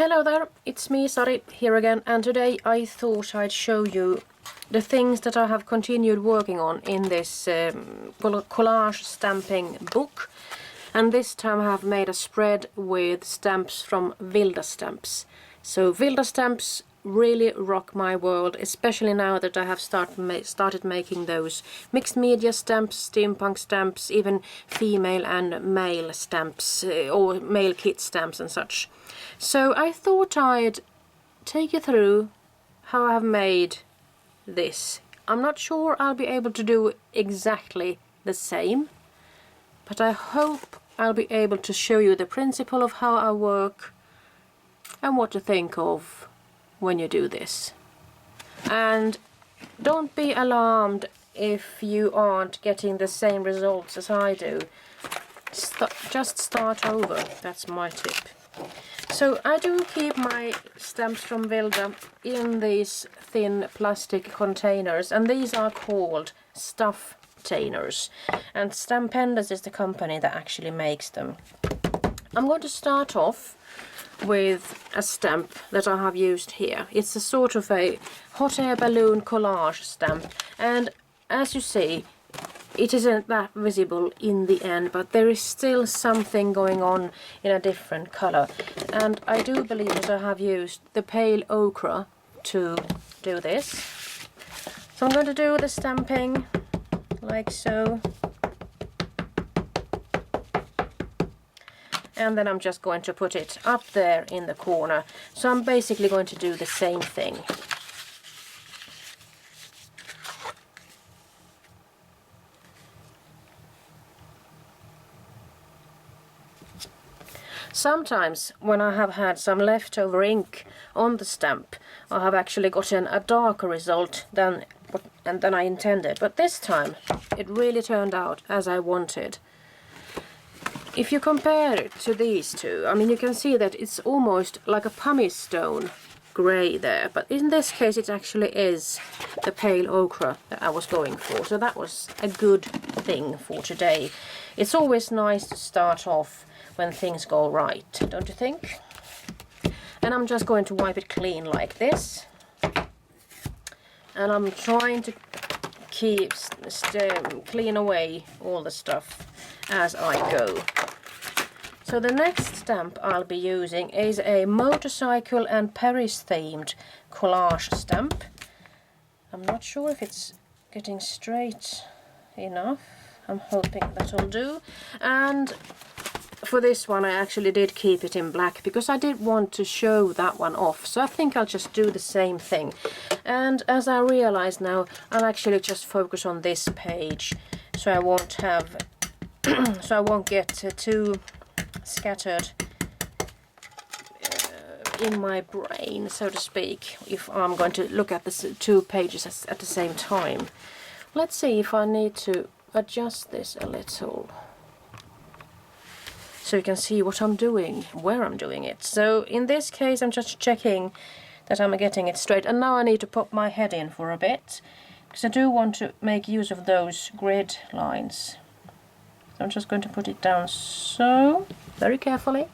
Hello there, it's me, Sari, here again, and today I thought I'd show you the things that I have continued working on in this collage stamping book. And this time I have made a spread with stamps from Wilda Stamps. So Wilda Stamps really rock my world, especially now that I have started making those mixed media stamps, steampunk stamps, even female and male stamps, or male kit stamps and such. So I thought I'd take you through how I've made this. I'm not sure I'll be able to do exactly the same, but I hope I'll be able to show you the principle of how I work and what to think of when you do this. And don't be alarmed if you aren't getting the same results as I do. Just start over, that's my tip. So I do keep my stamps from Wilda in these thin plastic containers, and these are called stuff containers, and Stampendous is the company that actually makes them. I'm going to start off with a stamp that I have used here. It's a sort of a hot air balloon collage stamp, and as you see, it isn't that visible in the end, but there is still something going on in a different color. And I do believe that I have used the pale ochre to do this. So I'm going to do the stamping like so. And then I'm just going to put it up there in the corner. So I'm basically going to do the same thing. Sometimes when I have had some leftover ink on the stamp, I have actually gotten a darker result than I intended. But this time it really turned out as I wanted. If you compare it to these two, I mean, you can see that it's almost like a pumice stone grey there, but in this case it actually is the pale ochre that I was going for, so that was a good thing for today. It's always nice to start off when things go right, don't you think? And I'm just going to wipe it clean like this, and I'm trying to keep clean away all the stuff as I go. So the next stamp I'll be using is a motorcycle and Paris themed collage stamp. I'm not sure if it's getting straight enough. I'm hoping that'll do. And for this one I actually did keep it in black because I did want to show that one off. So I think I'll just do the same thing. And as I realize now, I'll actually just focus on this page, so I won't have so I won't get too scattered in my brain, so to speak, if I'm going to look at the two pages at the same time. Let's see if I need to adjust this a little so you can see what I'm doing, where I'm doing it. So in this case I'm just checking that I'm getting it straight, and now I need to pop my head in for a bit because I do want to make use of those grid lines. I'm just going to put it down so, very carefully,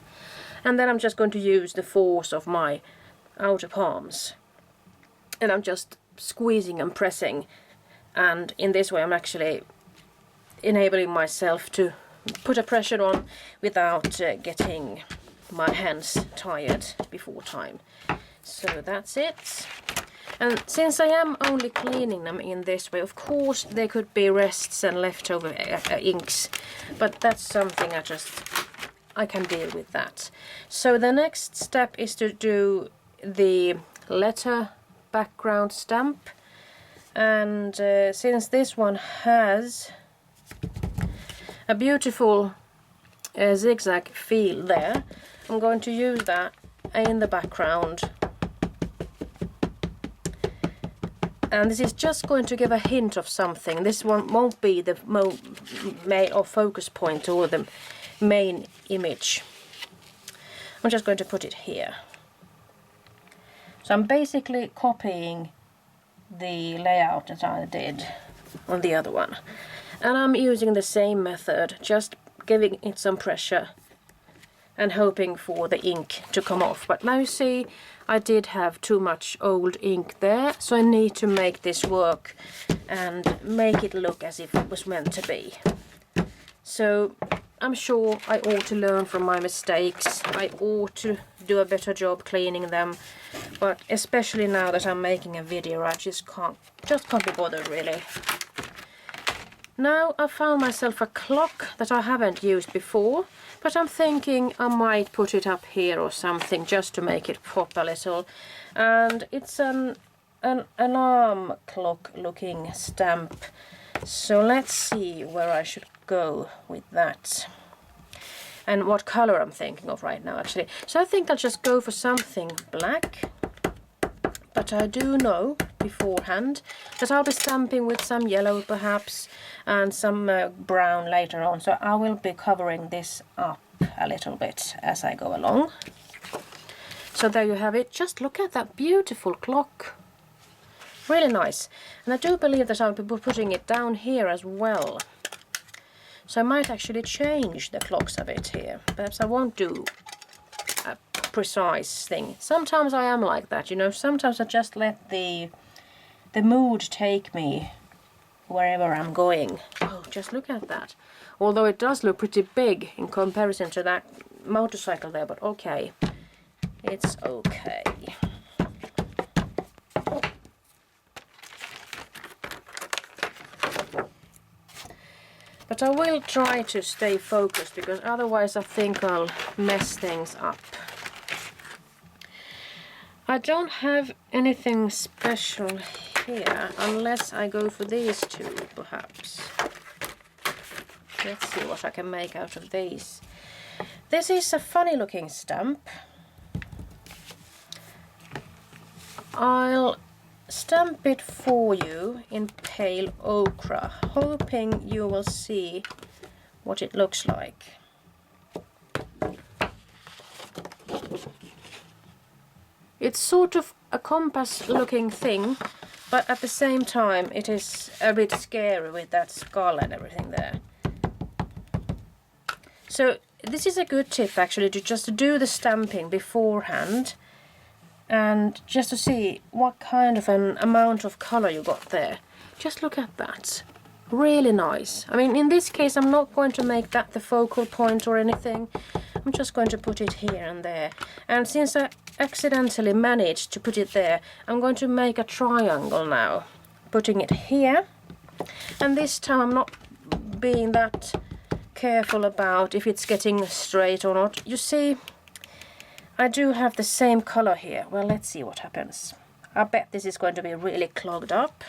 and then I'm just going to use the force of my outer palms, and I'm just squeezing and pressing, and in this way I'm actually enabling myself to put a pressure on without getting my hands tired before time. So that's it. And since I am only cleaning them in this way, of course there could be rests and leftover inks, but that's something I can deal with that. So the next step is to do the letter background stamp, and since this one has a beautiful zigzag feel there, I'm going to use that in the background. And this is just going to give a hint of something. This one won't be the main or focus point or the main image. I'm just going to put it here. So I'm basically copying the layout that I did on the other one. And I'm using the same method, just giving it some pressure and hoping for the ink to come off. But now you see I did have too much old ink there, so I need to make this work and make it look as if it was meant to be. So I'm sure I ought to learn from my mistakes. I ought to do a better job cleaning them, but especially now that I'm making a video, I just can't be bothered really. Now I found myself a clock that I haven't used before, but I'm thinking I might put it up here or something just to make it pop a little. And it's an alarm clock looking stamp. So let's see where I should go with that. And what color I'm thinking of right now actually. So I think I'll just go for something black. But I do know beforehand that I'll be stamping with some yellow perhaps and some brown later on. So I will be covering this up a little bit as I go along. So there you have it. Just look at that beautiful clock. Really nice. And I do believe that I'll be putting it down here as well. So I might actually change the clocks a bit here. Perhaps I won't do a precise thing. Sometimes I am like that, you know. Sometimes I just let the mood take me wherever I'm going. Oh, just look at that. Although it does look pretty big in comparison to that motorcycle there, but okay. It's okay. But I will try to stay focused, because otherwise I think I'll mess things up. I don't have anything special here, unless I go for these two, perhaps. Let's see what I can make out of these. This is a funny looking stamp. I'll stamp it for you in pale ochre, hoping you will see what it looks like. It's sort of a compass looking thing, but at the same time it is a bit scary with that skull and everything there. So this is a good tip actually, to just do the stamping beforehand and just to see what kind of an amount of color you got there. Just look at that. Really nice. I mean, in this case I'm not going to make that the focal point or anything. I'm just going to put it here and there. And since I accidentally managed to put it there, I'm going to make a triangle now. Putting it here. And this time I'm not being that careful about if it's getting straight or not. You see, I do have the same color here. Well, let's see what happens. I bet this is going to be really clogged up.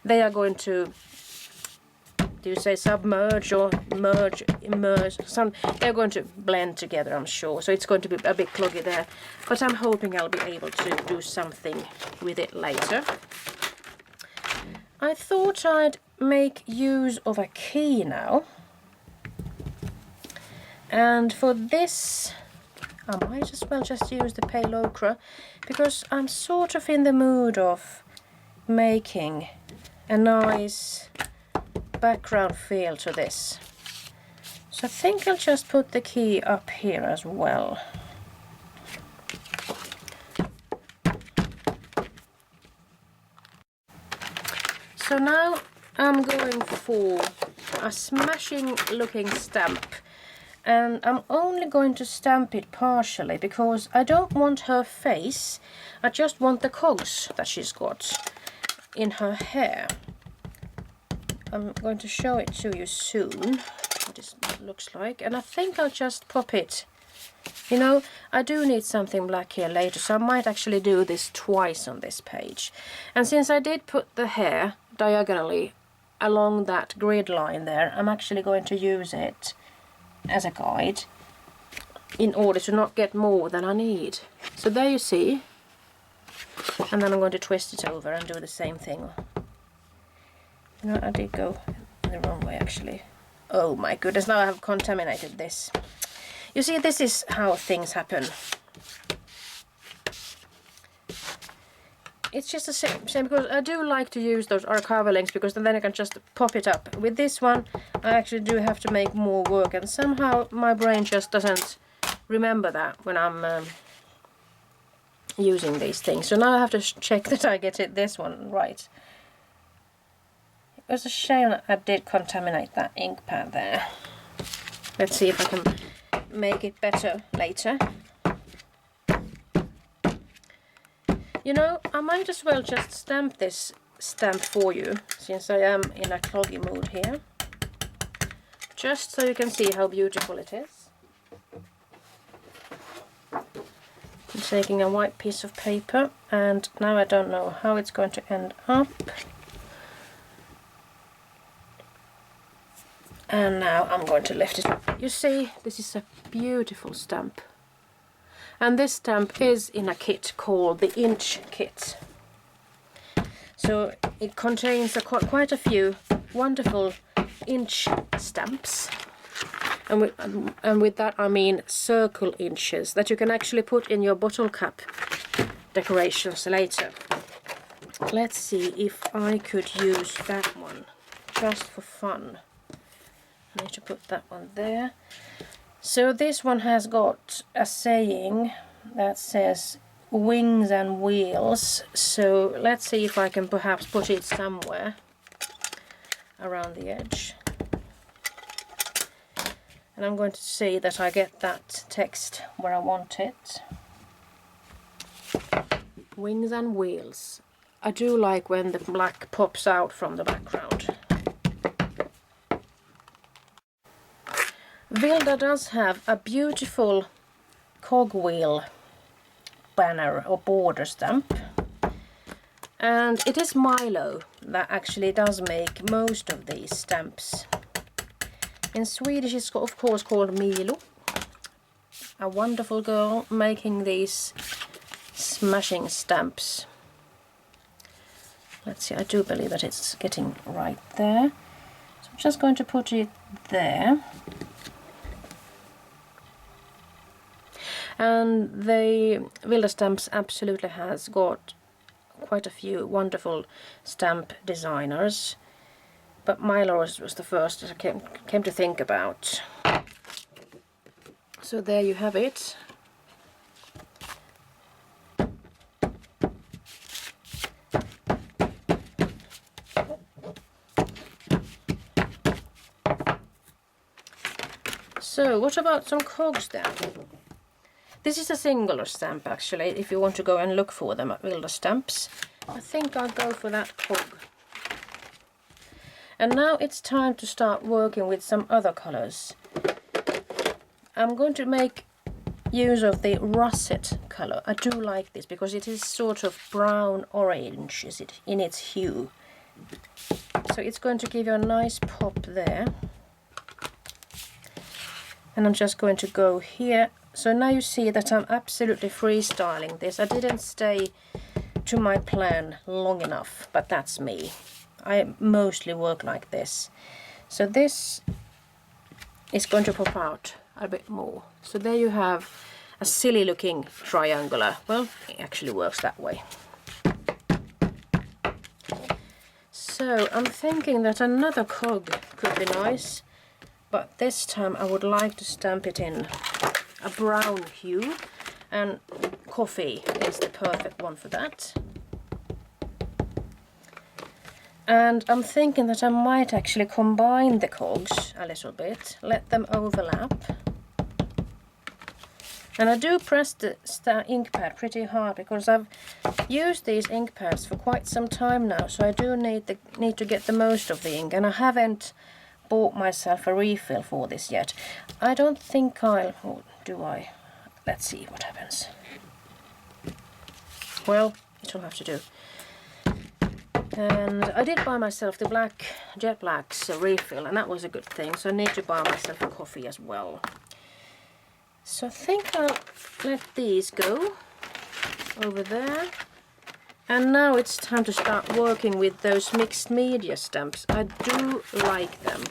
They are going to, do you say submerge or merge, immerse? They're going to blend together, I'm sure. So it's going to be a bit cloggy there. But I'm hoping I'll be able to do something with it later. I thought I'd make use of a key now. And for this, I might as well just use the pale ochre, because I'm sort of in the mood of making a nice background feel to this. So I think I'll just put the key up here as well. So now I'm going for a smashing looking stamp. And I'm only going to stamp it partially because I don't want her face. I just want the cogs that she's got in her hair. I'm going to show it to you soon, what this looks like. And I think I'll just pop it. You know, I do need something black here later, so I might actually do this twice on this page. And since I did put the hair diagonally along that grid line there, I'm actually going to use it as a guide in order to not get more than I need. So there you see. And then I'm going to twist it over and do the same thing. You know, I did go the wrong way actually. Oh my goodness, now I have contaminated this. You see, this is how things happen. It's just the same because I do like to use those archival links, because then I can just pop it up. With this one I actually do have to make more work, and somehow my brain just doesn't remember that when I'm using these things. So now I have to check that I get this one right. It was a shame that I did contaminate that ink pad there. Let's see if I can make it better later. You know, I might as well just stamp this stamp for you, since I am in a cloggy mood here. Just so you can see how beautiful it is. I'm taking a white piece of paper, and now I don't know how it's going to end up. And now I'm going to lift it up. You see, this is a beautiful stamp. And this stamp is in a kit called the Inch Kit. So it contains quite a few wonderful inch stamps. And with that I mean circle inches that you can actually put in your bottle cap decorations later. Let's see if I could use that one just for fun. I need to put that one there. So this one has got a saying that says wings and wheels. So let's see if I can perhaps put it somewhere around the edge. And I'm going to see that I get that text where I want it. Wings and wheels. I do like when the black pops out from the background. Wilda does have a beautiful cogwheel banner or border stamp, and it is Milo that actually does make most of these stamps. In Swedish it's of course called Milo, a wonderful girl making these smashing stamps. Let's see, I do believe that it's getting right there, so I'm just going to put it there. And the Wilda Stamps absolutely has got quite a few wonderful stamp designers, but Milo was the first that I came to think about. So there you have it. So what about some cogs then? This is a singular stamp actually, if you want to go and look for them at Wilda Stamps. I think I'll go for that cog. And now it's time to start working with some other colors. I'm going to make use of the russet color. I do like this because it is sort of brown orange in its hue. So it's going to give you a nice pop there. And I'm just going to go here. So now you see that I'm absolutely freestyling this. I didn't stay to my plan long enough, but that's me. I mostly work like this. So this is going to pop out a bit more. So there you have a silly looking triangular. Well, it actually works that way. So I'm thinking that another cog could be nice, but this time I would like to stamp it in a brown hue, and coffee is the perfect one for that. And I'm thinking that I might actually combine the cogs a little bit, let them overlap. And I do press the ink pad pretty hard because I've used these ink pads for quite some time now, so I do need to get the most of the ink, and I haven't bought myself a refill for this yet. I don't think I'll... Oh, do I? Let's see what happens. Well, it'll have to do. And I did buy myself the Jet Black's refill, and that was a good thing, so I need to buy myself a coffee as well. So I think I'll let these go over there. And now it's time to start working with those mixed media stamps. I do like them.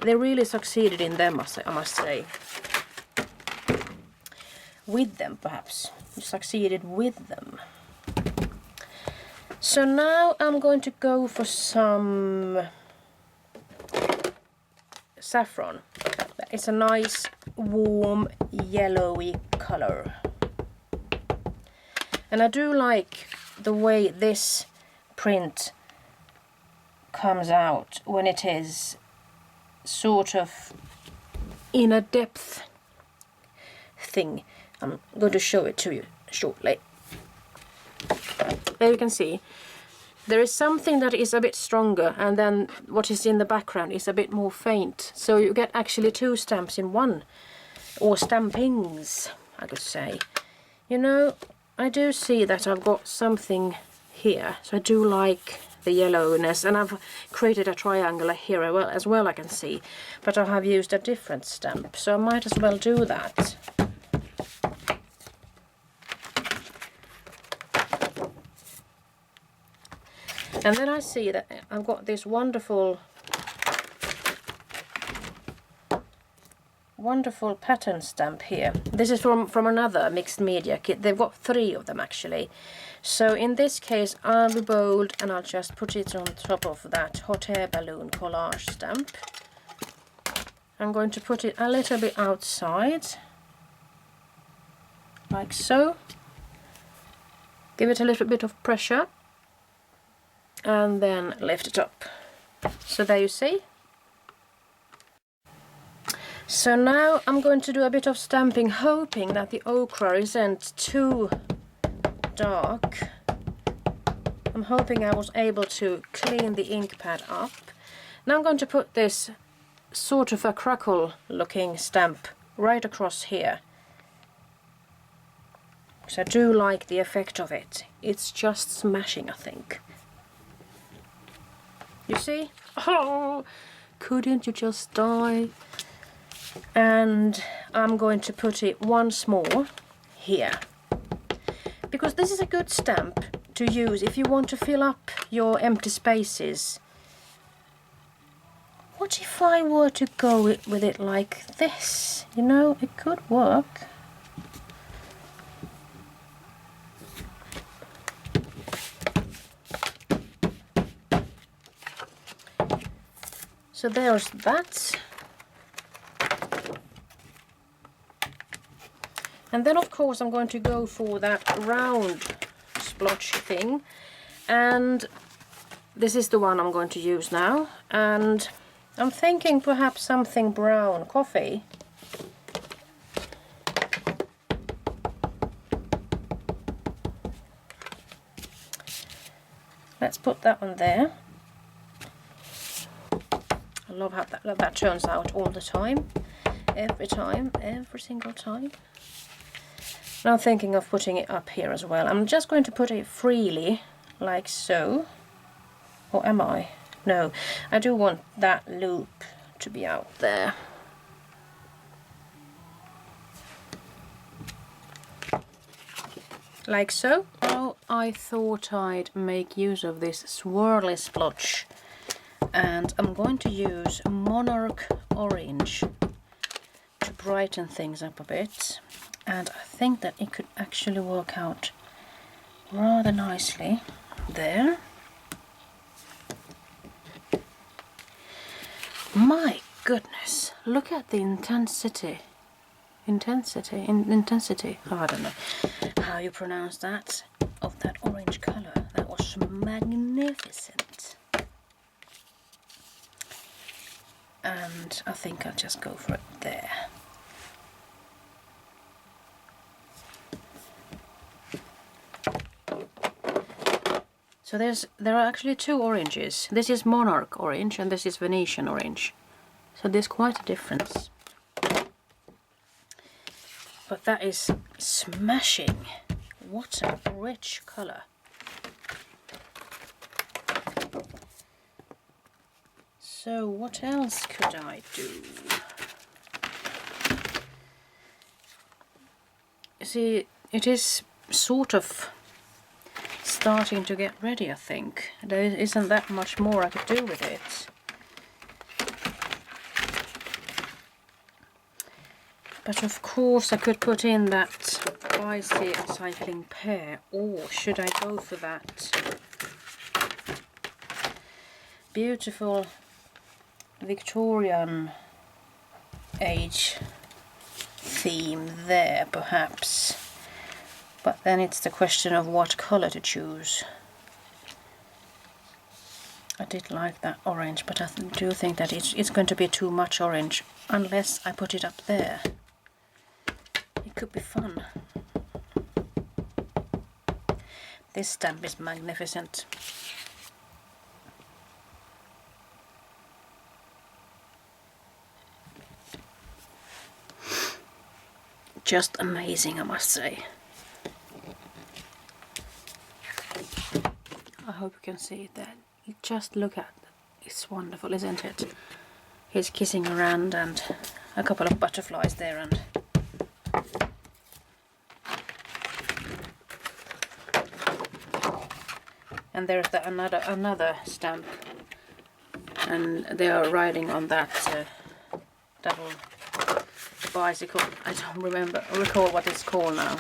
They really succeeded in them, I must say. With them, perhaps. You succeeded with them. So now I'm going to go for some saffron. it's a nice warm yellowy color. And I do like the way this print comes out when it is sort of in a depth thing. I'm going to show it to you shortly. There you can see there is something that is a bit stronger, and then what is in the background is a bit more faint. So you get actually two stamps in one, or stampings, I could say. You know, I do see that I've got something here, so I do like the yellowness, and I've created a triangle here as well, I can see, but I have used a different stamp, so I might as well do that. And then I see that I've got this wonderful pattern stamp here. This is from another mixed media kit. They've got 3 of them actually. So in this case I'll be bold and I'll just put it on top of that hot air balloon collage stamp. I'm going to put it a little bit outside, like so. Give it a little bit of pressure and then lift it up. So there you see. So now I'm going to do a bit of stamping, hoping that the ochre isn't too dark. I'm hoping I was able to clean the ink pad up. Now I'm going to put this sort of a crackle looking stamp right across here. Because I do like the effect of it. It's just smashing, I think. You see? Oh, couldn't you just die? And I'm going to put it once more here. Because this is a good stamp to use if you want to fill up your empty spaces. What if I were to go with it like this? You know, it could work. So there's that. And then of course I'm going to go for that round splotch thing, and this is the one I'm going to use now, and I'm thinking perhaps something brown coffee. Let's put that one there. I love how that turns out all the time, every single time. Now I'm thinking of putting it up here as well. I'm just going to put it freely, like so. Or am I? No, I do want that loop to be out there. Like so. Now I thought I'd make use of this swirly splotch, and I'm going to use Monarch Orange to brighten things up a bit. And I think that it could actually work out rather nicely there. My goodness, look at the intensity. Intensity? Oh, I don't know how you pronounce that, of that orange colour. That was magnificent. And I think I'll just go for it there. So there are actually 2 oranges. This is Monarch Orange and this is Venetian Orange. So there's quite a difference. But that is smashing. What a rich colour. So what else could I do? You see, it is sort of starting to get ready, I think. There isn't that much more I could do with it. But of course I could put in that icy cycling pear, or should I go for that beautiful Victorian age theme there perhaps, but then it's the question of what color to choose. I did like that orange, but I do think that it's going to be too much orange unless I put it up there. It could be fun. This stamp is magnificent. Just amazing, I must say. I hope you can see it there. Just look at it. It's wonderful, isn't it? He's kissing around and a couple of butterflies there, and there's another stamp, and they are riding on that double bicycle. I don't recall what it's called now.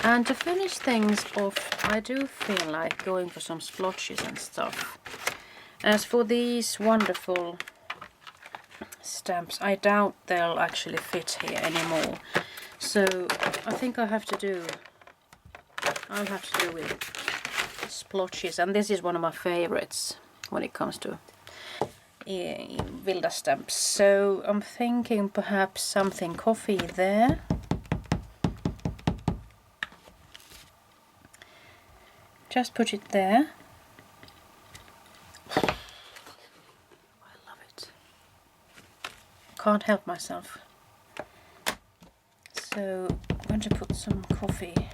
And to finish things off, I do feel like going for some splotches and stuff. As for these wonderful stamps, I doubt they'll actually fit here anymore. So I think I'll have to do with splotches, and this is one of my favorites when it comes to Wilda stamps. So I'm thinking perhaps something coffee there. Just put it there. I love it. Can't help myself. So I'm going to put some coffee.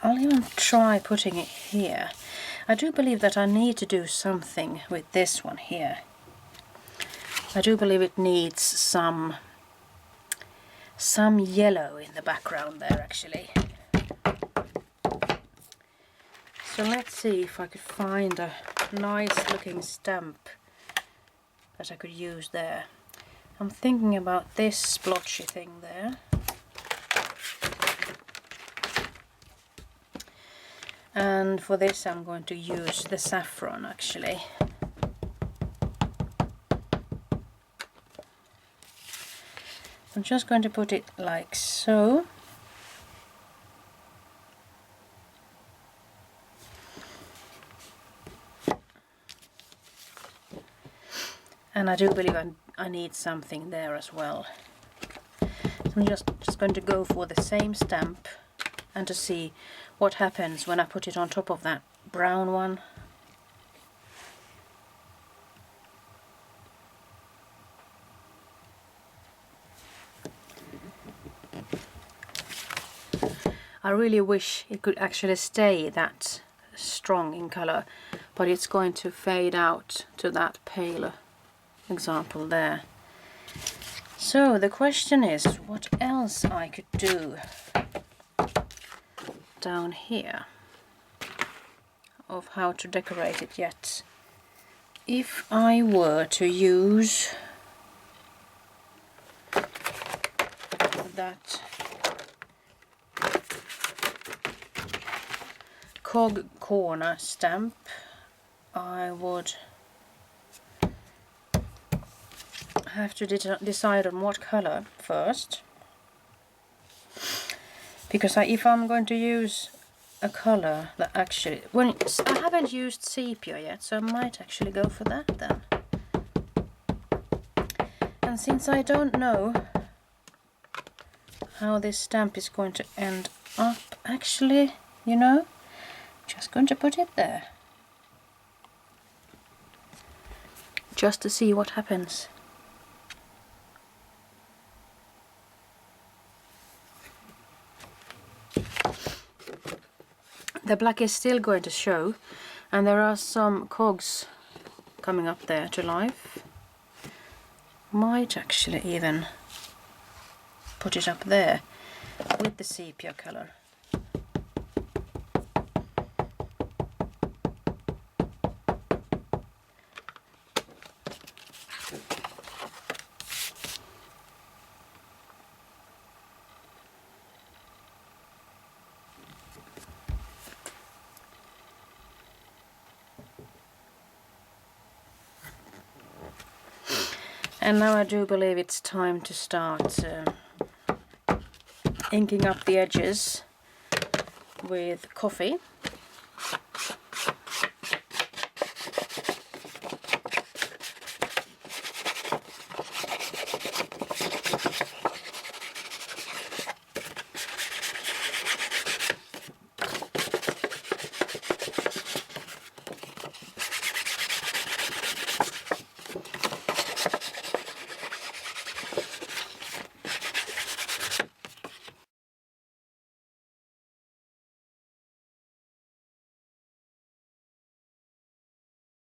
I'll even try putting it here. I do believe that I need to do something with this one here. I do believe it needs some yellow in the background there actually. So let's see if I could find a nice looking stamp that I could use there. I'm thinking about this splotchy thing there. And for this I'm going to use the saffron actually. I'm just going to put it like so. And I do believe I need something there as well. So I'm just going to go for the same stamp and to see what happens when I put it on top of that brown one. I really wish it could actually stay that strong in color, but it's going to fade out to that paler example there. So the question is what else I could do down here of how to decorate it yet. If I were to use that cog corner stamp, I would have to decide on what color first, because if I'm going to use a color that actually, I haven't used sepia yet, so I might actually go for that then. And since I don't know how this stamp is going to end up, actually, you know, just going to put it there just to see what happens. The black is still going to show, and there are some cogs coming up there to life. Might actually even put it up there with the sepia color. And now I do believe it's time to start inking up the edges with coffee.